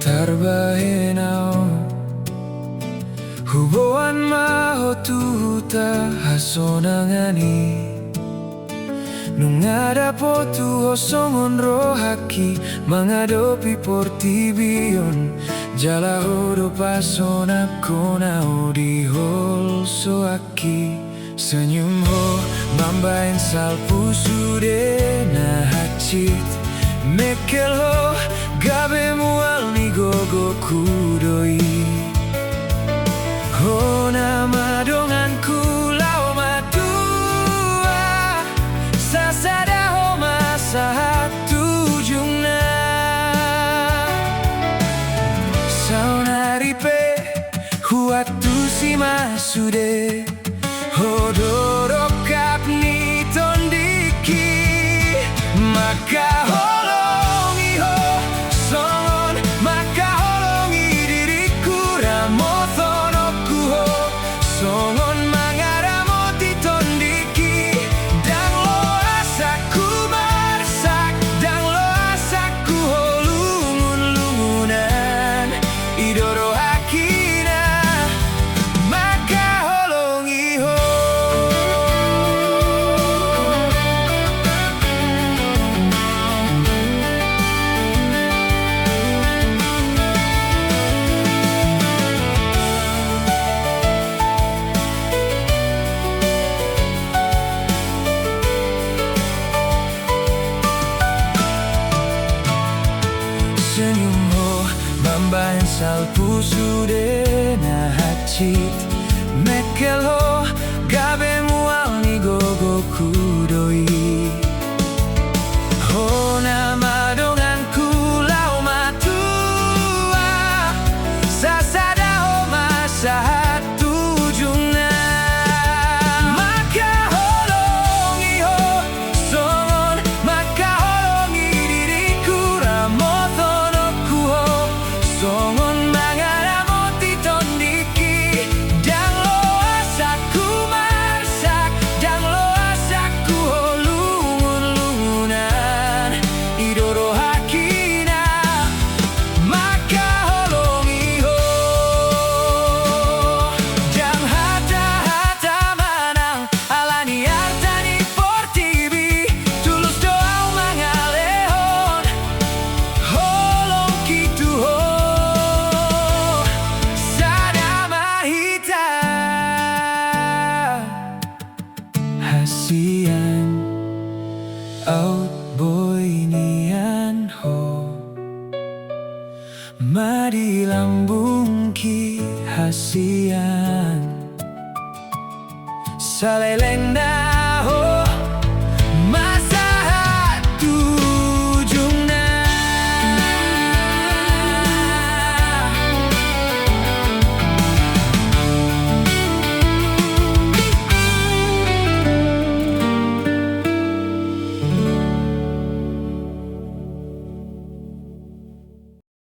tarbahenao Huboan maho tuhuta hasonangani Nungadapo tu hosongon rohaki Mangadopi portibion Jala hodo pasona kona odi holso aki Senyum ho mambain salpu sude na hacit Mekel ho gabe mual ni gogo kudoi Ho nama donganku lau matua Sasada ho masahat tujungna Saunaripe huatu si masude Hodoro kapni tondiki Maka holongi ho songon Maka holongi diriku ramothonoku ho Songon mangaramoti tondiki Dang lo asaku marsak Dang lo asaku ho lungun-lungunan Idoro hakina Maka holongi ho Senyum ho mambain salpu sude na hacit Mekel ho gabe mual ni gogo kudoi Ho nama donganku lau matua Sasada ho masahat tujungna Maka holongi ho songon Maka holongi diriku ramothonoku ho Songon mangaramoti tondiki Dang lo asaku marsak Dang lo asaku ho lungun-lungunan Idoro hakina Maka holongi ho Dang hata-hata manang Alani artani portibi Tulus doa mangalehon Holong kitu ho Sadamahita Hasian Out boy nian ho Madi lambung ki hasian Saleleng na